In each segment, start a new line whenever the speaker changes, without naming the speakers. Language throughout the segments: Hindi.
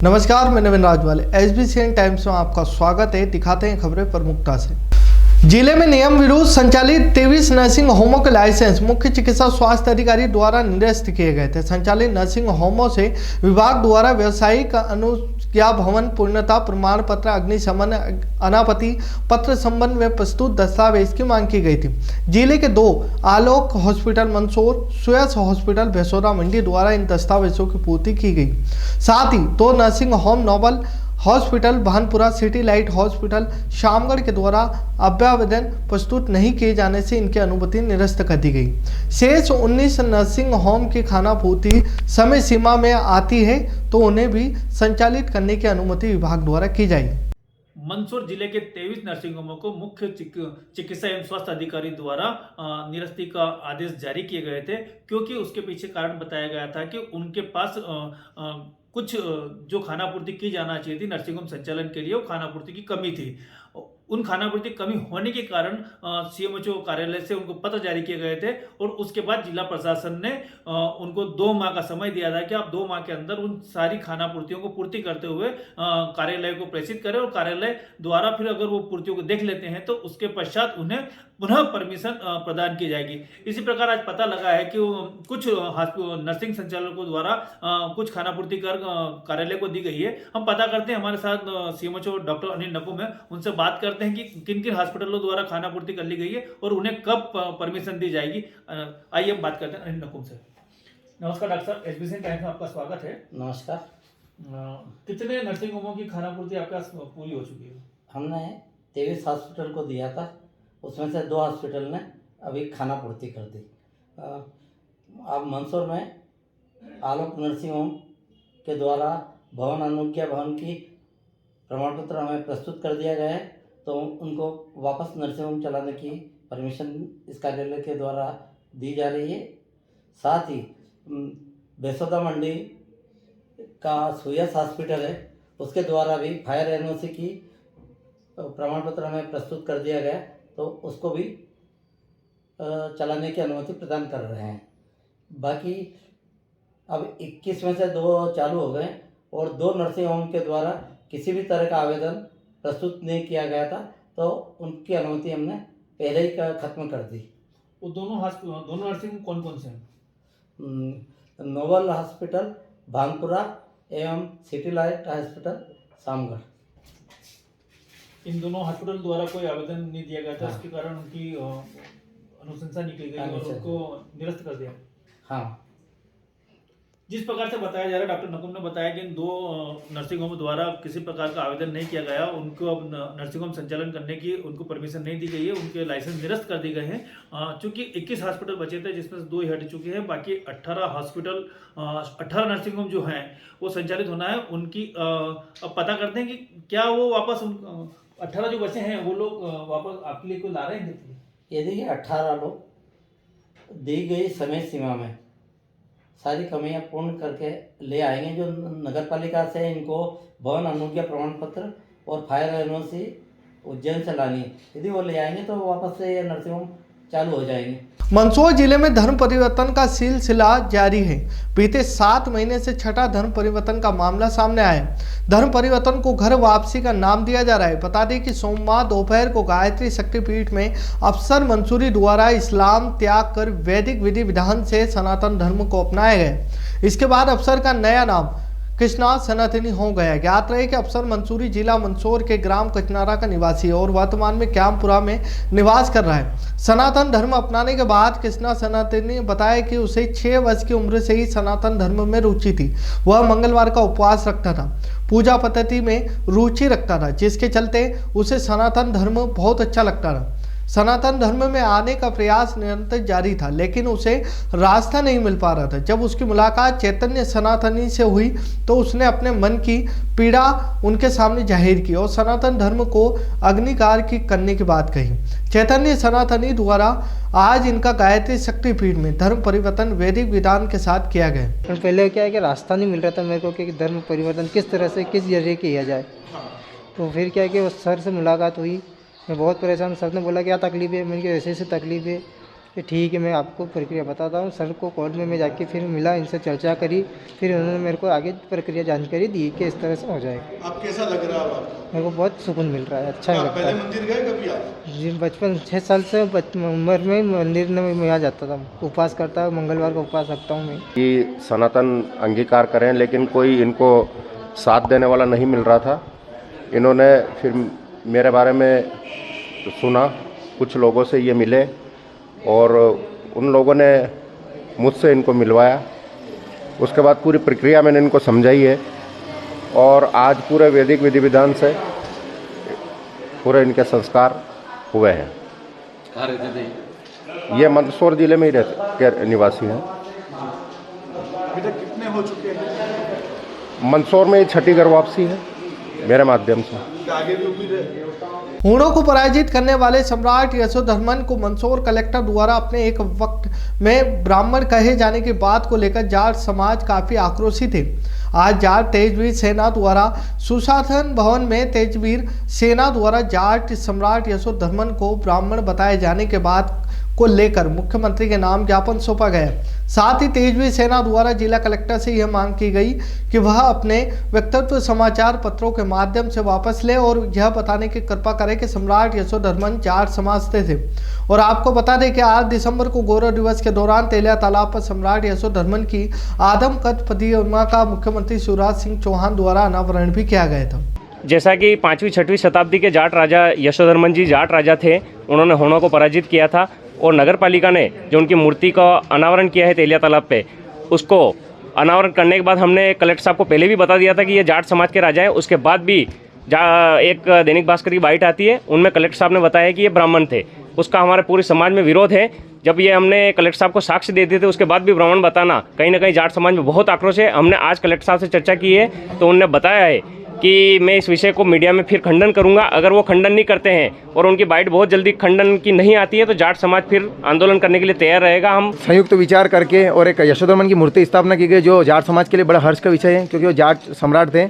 नमस्कार, मैं नवीन राजवाले। SBCN टाइम्स में आपका स्वागत है। दिखाते हैं खबरें प्रमुखता से। जिले में नियम विरुद्ध संचालित 23 नर्सिंग होमों के लाइसेंस मुख्य चिकित्सा स्वास्थ्य अधिकारी द्वारा निरस्त किए गए थे। संचालित नर्सिंग होमों से विभाग द्वारा व्यवसायिक अनुज्ञा भवन पूर्णता प्रमाण पत्र, अग्निशमन अनापत्ति पत्र संबंध में प्रस्तुत दस्तावेज की मांग की गई थी। जिले के 2 आलोक हॉस्पिटल मंदसौर, सुयस हॉस्पिटल भैंसोदा मंडी द्वारा इन दस्तावेजों की पूर्ति की गई। साथ ही 2 nursing home noble hospital Bhanpura, city light hospital Shamgarh के द्वारा अभ्यावेदन प्रस्तुत नहीं किए जाने से इनकी अनुमति निरस्त कर दी गई। शेष 19 नर्सिंग होम की खानापूर्ति समय सीमा में आती है तो उन्हें भी संचालित करने की अनुमति विभाग द्वारा की जाएगी।
मंदसौर जिले के 23 नर्सिंग होमों को मुख्य चिकित्सा एवं स्वास्थ्य अधिकारी द्वारा निरस्ती का आदेश जारी किए गए थे, क्योंकि उसके पीछे कारण बताया गया था कि उनके पास कुछ जो खानापूर्ति की जाना चाहिए थी नर्सिंग होम संचालन के लिए, वो खानापूर्ति की कमी थी। उन खानापूर्ति कमी होने के कारण CMHO कार्यालय से उनको पत्र जारी किए गए थे और उसके बाद जिला प्रशासन ने उनको 2 माह का समय दिया था कि आप 2 माह के अंदर उन सारी खानापूर्तियों को पूर्ति करते हुए कार्यालय को प्रेषित करें और कार्यालय द्वारा फिर अगर वो पूर्तियों को देख लेते हैं तो उसके पश्चात उन्हें पुनः परमिशन प्रदान की जाएगी। इसी प्रकार आज पता लगा है कि कुछ नर्सिंग संचालकों द्वारा कुछ खानापूर्ति कर कार्यालय को दी गई है। हम पता करते हैं, हमारे साथ CMHO डॉक्टर अनिल नकुम है, उनसे बात करते हैं कि किन किन हॉस्पिटलों द्वारा खानापूर्ति कर ली गई है और उन्हें कब परमिशन दी जाएगी। आइए हम बात करते हैं अनिल नकुम से। नमस्कार डॉक्टर साहब, SBCN टाइम्स में आपका स्वागत है।
नमस्कार।
कितने नर्सिंग होमों की खानापूर्ति आपके पास पूरी हो चुकी है?
हमने 23 हॉस्पिटल को दिया था, उसमें से 2 हॉस्पिटल ने अभी खानापूर्ति कर दी। अब मंदसौर में आलोक नर्सिंग होम के द्वारा भवन अनुज्ञा भवन की प्रमाण पत्र हमें प्रस्तुत कर दिया गया है, तो उनको वापस नर्सिंग होम चलाने की परमिशन इस कार्यालय के द्वारा दी जा रही है। साथ ही भैंसोदा मंडी का सुयस हॉस्पिटल है, उसके द्वारा भी फायर NOC की प्रमाण पत्र हमें प्रस्तुत कर दिया गया, तो उसको भी चलाने की अनुमति प्रदान कर रहे हैं। बाकी अब 21 में से 2 चालू हो गए और 2 नर्सिंग होम के द्वारा किसी भी तरह का आवेदन प्रस्तुत नहीं किया गया था, तो उनकी अनुमति हमने पहले ही खत्म कर दी।
वो दोनों नर्सिंग कौन कौन से हैं?
नोबल हॉस्पिटल भानपुरा एवं सिटी लाइट हॉस्पिटल शामगढ़।
इन दोनों हॉस्पिटल द्वारा कोई आवेदन नहीं दिया गया था, इसके कारण उनकी अनुशंसा निकली गई और उनको निरस्त कर दिया।
हाँ,
जिस प्रकार से बताया जा रहा है, डॉक्टर नकुम ने बताया कि इन 2 नर्सिंग होम द्वारा किसी प्रकार का आवेदन नहीं किया गया, उनको अब नर्सिंग होम संचालन करने की उनको परमिशन नहीं दी गई है, उनके लाइसेंस निरस्त कर दिए गए हैं। चूंकि 21 हॉस्पिटल बचे थे जिसमें से 2 ही हट चुके हैं, बाकी 18 नर्सिंग होम जो हैं वो संचालित होना है उनकी। अब पता करते हैं कि क्या वो वापस 18 जो बचे हैं वो लोग वापस आपके लिए कोई ला रहे हैं?
यदि 18 लोग दी गई समय सीमा में सारी कमियां पूर्ण करके ले आएंगे, जो नगर पालिका से इनको भवन अनुज्ञा प्रमाण पत्र और फायर NOC उज्जैन से लानी है, यदि वो ले आएंगे तो वापस से ये नर्सिंग होम चालू हो जाएंगे।
मंदसौर जिले में धर्म परिवर्तन का सिलसिला जारी है। बीते 7 महीने से छठा धर्म परिवर्तन का मामला सामने आया है। धर्म परिवर्तन को घर वापसी का नाम दिया जा रहा है। बता दें कि सोमवार दोपहर को गायत्री शक्तिपीठ में अफसर मंसूरी द्वारा इस्लाम त्याग कर वैदिक विधि विधान से सनातन धर्म को अपनाया गया। इसके बाद अफसर का नया नाम कृष्णा सनातनी हो गया। ज्ञात रहे कि अफसर मंसूरी जिला मंदसौर के ग्राम कचनारा का निवासी है और वर्तमान में क्यामपुरा में निवास कर रहा है। सनातन धर्म अपनाने के बाद कृष्णा सनातनी ने बताया कि उसे 6 वर्ष की उम्र से ही सनातन धर्म में रुचि थी। वह मंगलवार का उपवास रखता था, पूजा पद्धति में रुचि रखता था, जिसके चलते उसे सनातन धर्म बहुत अच्छा लगता था। सनातन धर्म में आने का प्रयास निरंतर जारी था, लेकिन उसे रास्ता नहीं मिल पा रहा था। जब उसकी मुलाकात चैतन्य सनातनी से हुई तो उसने अपने मन की पीड़ा उनके सामने जाहिर की और सनातन धर्म को अग्निकार की करने की बात कही। चैतन्य सनातनी द्वारा आज इनका गायत्री शक्तिपीठ में धर्म परिवर्तन वैदिक विधान के साथ किया गया।
पहले क्या है कि रास्ता नहीं मिल रहा था मेरे को कि धर्म परिवर्तन किस तरह से किस जरिए किया जाए, तो फिर क्या है कि उस सर से मुलाकात हुई। मैं बहुत परेशान, सर ने बोला क्या तकलीफ़ है, मैंने कहा ऐसे ऐसे तकलीफ़ है, फिर ठीक है, मैं आपको प्रक्रिया बताता हूँ। सर को कोर्ट में मैं जाके फिर मिला, इनसे चर्चा करी, फिर उन्होंने मेरे को आगे प्रक्रिया जानकारी दी कि इस तरह से हो जाएगा।
अब कैसा लग रहा है आपको?
मेरे को बहुत सुकून मिल रहा है, अच्छा
आप
लगता
पहले
है।
मंदिर गए कभी आप?
जी, बचपन 6 साल से उम्र में मंदिर में मैं यहाँ जाता था, उपवास करता, मंगलवार को उपवास रखता हूँ मैं।
कि सनातन अंगीकार करें, लेकिन कोई इनको साथ देने वाला नहीं मिल रहा था। इन्होंने फिर मेरे बारे में सुना, कुछ लोगों से ये मिले और उन लोगों ने मुझसे इनको मिलवाया। उसके बाद पूरी प्रक्रिया मैंने इनको समझाई है और आज पूरे वैदिक विधि विधान से पूरे इनके संस्कार हुए हैं।
कहाँ रहते थे?
ये मंदसौर जिले में ही रहते के निवासी हैं।
अभी तक कितने हो चुके हैं?
मंदसौर में 6ठी घर वापसी है मेरे माध्यम से।
आगे भी उम्मीद है?
हूणों को पराजित करने वाले सम्राट यशोधर्मन को मंदसौर कलेक्टर द्वारा अपने एक वक्त में ब्राह्मण कहे जाने की बात को लेकर जाट समाज काफी आक्रोशित है। आज जाट तेजवीर सेना द्वारा सुशासन भवन में तेजवीर सेना द्वारा जाट सम्राट यशोधर्मन को ब्राह्मण बताए जाने के बाद को लेकर मुख्यमंत्री के नाम ज्ञापन सौंपा गया। साथ ही तेजवीर सेना द्वारा जिला कलेक्टर से यह मांग की गई कि वह अपने व्यक्तित्व समाचार पत्रों के माध्यम से वापस ले और यह बताने की कृपा करे कि सम्राट यशोधर्मन जाट समाज से थे। और आपको बता दें कि 8 दिसंबर को गौरव दिवस के दौरान तेलिया तालाब पर सम्राट यशोधर्मन की आदमकद प्रतिमा का मुख्यमंत्री शिवराज सिंह चौहान द्वारा अनावरण भी किया गया था।
जैसा कि 5वीं-6वीं शताब्दी के जाट राजा यशोधर्मन जी जाट राजा थे, उन्होंने हूणों को पराजित किया था और नगर पालिका ने जो उनकी मूर्ति का अनावरण किया है तेलिया तालाब पे, उसको अनावरण करने के बाद हमने कलेक्टर साहब को पहले भी बता दिया था कि ये जाट समाज के राजा हैं। उसके बाद भी एक दैनिक भास्कर की बाइट आती है, उनमें कलेक्टर साहब ने बताया कि ये ब्राह्मण थे। उसका हमारे पूरे समाज में विरोध है। जब ये हमने कलेक्टर साहब को साक्ष्य दे दिए थे, उसके बाद भी ब्राह्मण बताना कहीं ना कहीं जाट समाज में बहुत आक्रोश है। हमने आज कलेक्टर साहब से चर्चा की है तो उन्होंने बताया है कि मैं इस विषय को मीडिया में फिर खंडन करूंगा। अगर वो खंडन नहीं करते हैं और उनकी बाइट बहुत जल्दी खंडन की नहीं आती है तो जाट समाज फिर आंदोलन करने के लिए तैयार रहेगा। हम
संयुक्त विचार करके और एक यशोधर्मन की मूर्ति स्थापना की गई, जो जाट समाज के लिए बड़ा हर्ष का विषय है, क्योंकि वो जाट सम्राट थे।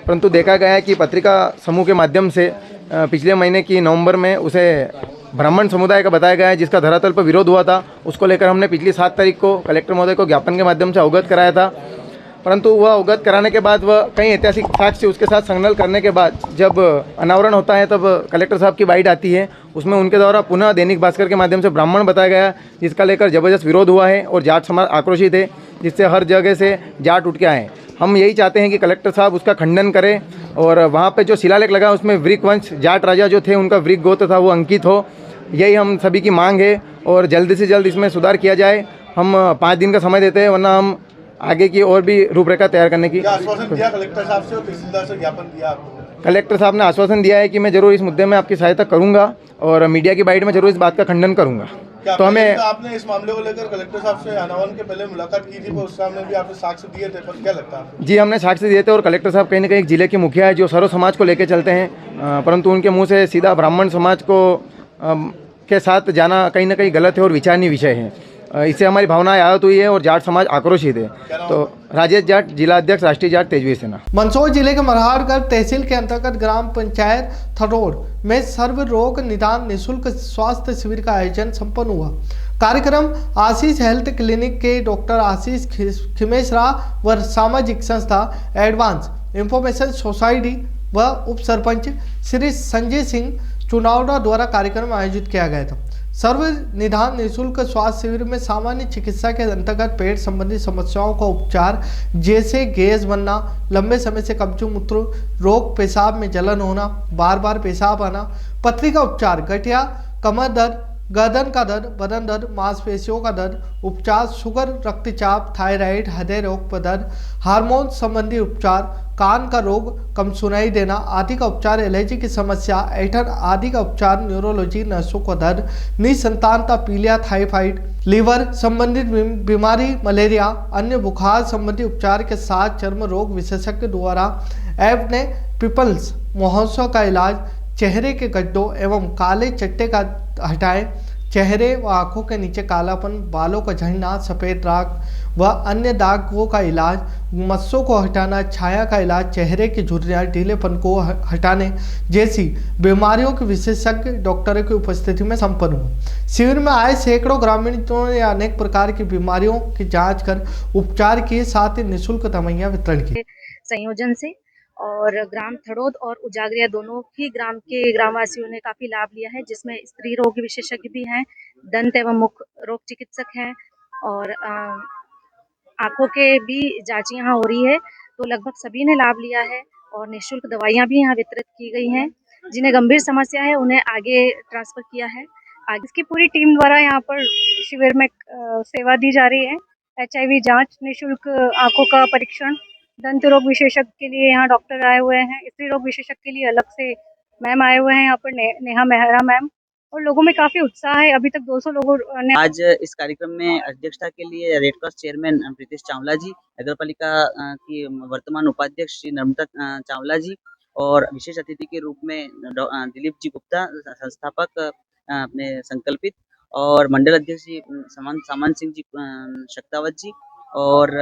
परंतु देखा गया है कि पत्रिका समूह के माध्यम से पिछले महीने की नवंबर में उसे ब्राह्मण समुदाय का बताया गया है, जिसका धरातल पर विरोध हुआ था। उसको लेकर हमने पिछली 7 तारीख को कलेक्टर महोदय को ज्ञापन के माध्यम से अवगत कराया था। परंतु वह अवगत कराने के बाद वह कई ऐतिहासिक साक्ष्य उसके साथ संलग्न करने के बाद जब अनावरण होता है तब कलेक्टर साहब की बाइट आती है। उसमें उनके द्वारा पुनः दैनिक भास्कर के माध्यम से ब्राह्मण बताया गया, जिसका लेकर जबरदस्त विरोध हुआ है और जाट समाज आक्रोशित है, जिससे हर जगह से जाट उठ के आए। हम यही चाहते हैं कि कलेक्टर साहब उसका खंडन करें और वहाँ पर जो शिलालेख लगा उसमें वृक वंश जाट राजा जो थे उनका वृक गोत्र था वो अंकित हो। यही हम सभी की मांग है और जल्द से जल्द इसमें सुधार किया जाए। हम 5 दिन का समय देते हैं, वरना हम आगे की और भी रूपरेखा तैयार करने की
आश्वासन दिया कलेक्टर साहब से और तहसीलदार से ज्ञापन दिया आपको?
कलेक्टर साहब ने आश्वासन दिया है कि मैं जरूर इस मुद्दे में आपकी सहायता करूंगा और मीडिया की बाइट में जरूर इस बात का खंडन करूंगा। तो हमें
आपने इस मामले को लेकर कलेक्टर साहब से अनावरण के पहले मुलाकात की थी, उस सामने भी आपने साक्ष्य दिए थे, पर क्या लगता है?
जी, हमने साक्ष्य दिए थे और कलेक्टर साहब कहीं ना कहीं एक जिले के मुखिया है जो सर्व समाज को लेकर चलते हैं, परंतु उनके मुँह से सीधा ब्राह्मण समाज को के साथ जाना कहीं ना कहीं गलत है और विचारणीय विषय है। इससे हमारी भावनाएं आहत हुई है और जाट समाज आक्रोशित है। तो राजेश जाट, जिला अध्यक्ष, राष्ट्रीय जाट तेजवीर सेना।
मंदसौर जिले के मल्हारगढ़ तहसील के अंतर्गत ग्राम पंचायत थरोड़ में सर्व रोग निदान निःशुल्क स्वास्थ्य शिविर का आयोजन संपन्न हुआ। कार्यक्रम आशीष हेल्थ क्लिनिक के डॉक्टर आशीष खिमेसरा व सामाजिक संस्था एडवांस इंफॉर्मेशन सोसाइटी व उप सरपंच श्री संजय सिंह चुनावड़ा द्वारा कार्यक्रम आयोजित किया गया था। सर्व निदान निःशुल्क स्वास्थ्य शिविर में सामान्य चिकित्सा के अंतर्गत पेट संबंधी समस्याओं का उपचार जैसे गैस बनना, लंबे समय से कब्ज मूत्र रोग, पेशाब में जलन होना, बार बार पेशाब आना, पथरी का उपचार, गठिया, कमर दर्द, गर्दन का दर्द, बदन दर्द, मांसपेशियों का दर्द, उपचार शुगर, रक्तचाप, थायराइड, हृदय रोग पर दर्द, हार्मोन संबंधी उपचार, कान का रोग, कम सुनाई देना आदि का उपचार, एलर्जी की समस्या, ऐठन आदि का उपचार, न्यूरोलॉजी, नसों का दर्द, निसंतानता, पीलिया, थाइफाइड, लीवर संबंधित बीमारी, मलेरिया, अन्य बुखार संबंधी उपचार के साथ चर्म रोग विशेषज्ञ द्वारा एवने पीपल्स महोत्सव का इलाज, चेहरे के गड्ढों एवं काले चट्टे का हटाएं, चेहरे व आंखों के नीचे कालापन, बालों का झड़ना, सफ़ेद दाग व अन्य दागों का इलाज, मस्सों को हटाना, छाया का इलाज, चेहरे की झुर्रियाँ, ढीलेपन को हटाने जैसी बीमारियों के विशेषज्ञ डॉक्टरों की उपस्थिति में संपन्न हुआ। शिविर में आए सैकड़ों ग्रामीणों ने अनेक प्रकार की बीमारियों की जांच कर उपचार किए, साथ ही निःशुल्क दवाइयाँ वितरण की।
संयोजन से और ग्राम थड़ोद और उजागरिया दोनों ही ग्राम के ग्रामवासियों ने काफी लाभ लिया है, जिसमें स्त्री रोग विशेषज्ञ भी हैं, दंत एवं मुख रोग चिकित्सक हैं और आंखों के भी जांच यहाँ हो रही है। तो लगभग सभी ने लाभ लिया है और निःशुल्क दवाइयाँ भी यहाँ वितरित की गई हैं। जिन्हें गंभीर समस्या है उन्हें आगे ट्रांसफर किया है। आगे इसकी पूरी टीम द्वारा यहाँ पर शिविर में सेवा दी जा रही है। HIV जांच, निःशुल्क आंखों का परीक्षण, दंत रोग विशेषज्ञ के लिए यहाँ डॉक्टर आए हुए हैं, स्त्री रोग विशेषज्ञ के लिए अलग से मैम आए हुए हैं यहाँ पर, नेहा मेहरा मैम, और लोगों में काफी उत्साह है। अभी तक 200 लोगों ने
आज इस कार्यक्रम में अध्यक्षता के लिए red cross chairman Pritesh Chawla ji, नगर पालिका की वर्तमान उपाध्यक्ष श्री नर्मदा चावला जी और विशेष अतिथि के रूप में दिलीप जी गुप्ता, संस्थापक अपने संकल्पित, और मंडल अध्यक्ष जी सामान सिंह जी शक्तावत जी, और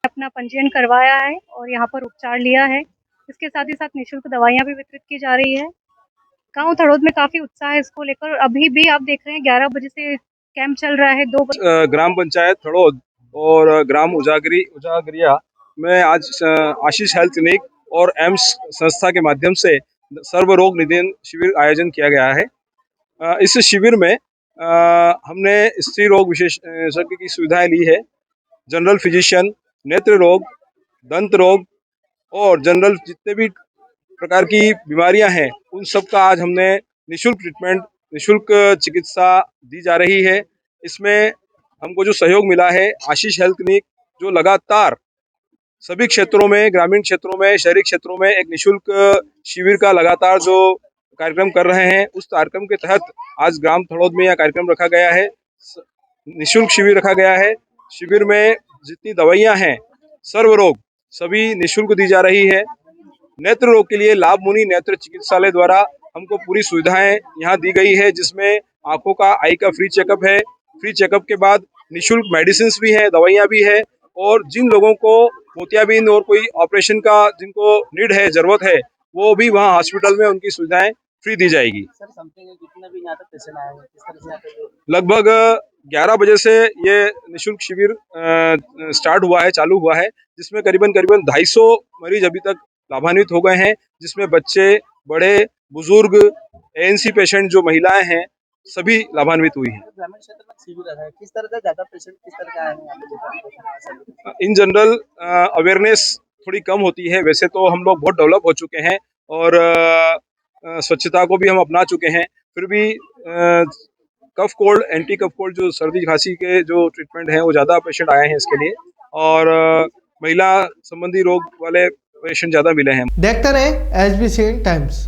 अपना पंजीयन करवाया है और यहाँ पर उपचार लिया है। इसके साथ ही साथ निःशुल्क दवाइयाँ भी वितरित की जा रही है। गांव थड़ोद में काफी उत्साह है इसको लेकर। अभी भी आप देख रहे हैं 11 बजे से कैंप चल रहा है। 2 बजे
ग्राम पंचायत थड़ोद और ग्राम उजागरिया में आज आशीष हेल्थ क्लिनिक और एम्स संस्था के माध्यम से सर्व रोग निदान शिविर आयोजन किया गया है। इस शिविर में हमने स्त्री रोग विशेषज्ञ की सुविधाएं ली है। जनरल फिजिशियन, नेत्र रोग, दंत रोग और जनरल जितने भी प्रकार की बीमारियां हैं उन सब का आज हमने निःशुल्क ट्रीटमेंट, निःशुल्क चिकित्सा दी जा रही है। इसमें हमको जो सहयोग मिला है, आशीष हेल्थ क्लिनिक जो लगातार सभी क्षेत्रों में, ग्रामीण क्षेत्रों में, शहरी क्षेत्रों में एक निःशुल्क शिविर का लगातार जो कार्यक्रम कर रहे हैं, उस कार्यक्रम के तहत आज ग्राम थड़ोद में यह कार्यक्रम रखा गया है। निःशुल्क शिविर रखा गया है। शिविर में जितनी दवाइयां हैं, सर्व रोग सभी निःशुल्क दी जा रही है। नेत्र रोग के लिए लाभ मुनि नेत्र चिकित्सालय द्वारा हमको पूरी सुविधाएं यहाँ दी गई है, जिसमें आंखों का आई का फ्री चेकअप है। फ्री चेकअप के बाद निःशुल्क मेडिसिन भी है, दवाइयाँ भी है, और जिन लोगों को मोतियाबिंद और कोई ऑपरेशन का जिनको नीड है, जरूरत है, वो भी वहाँ हॉस्पिटल में उनकी सुविधाएं फ्री दी जाएगी।
सर समथिंग कितने भी यहाँ तक पेशेंट आए हैं, किस तरह से?
लगभग 11 बजे से ये निःशुल्क शिविर स्टार्ट हुआ है, चालू हुआ है, जिसमें करीबन 250 मरीज अभी तक लाभान्वित हो गए हैं, जिसमें बच्चे, बड़े, बुजुर्ग, ANC पेशेंट जो महिलाएं हैं, सभी लाभान्वित हुई हैं।
ग्रामीण क्षेत्र में शिविर है, किस तरह से ज्यादा पेशेंट किस तरह के आए हैं?
इन जनरल अवेयरनेस थोड़ी कम होती है। वैसे तो हम लोग बहुत डेवलप हो चुके हैं और स्वच्छता को भी हम अपना चुके हैं, फिर भी cough cold, anti cough cold जो सर्दी खांसी के जो ट्रीटमेंट है वो ज़्यादा पेशेंट आए हैं इसके लिए, और महिला संबंधी रोग वाले पेशेंट ज़्यादा मिले हैं।
देखते रहे SBCN टाइम्स।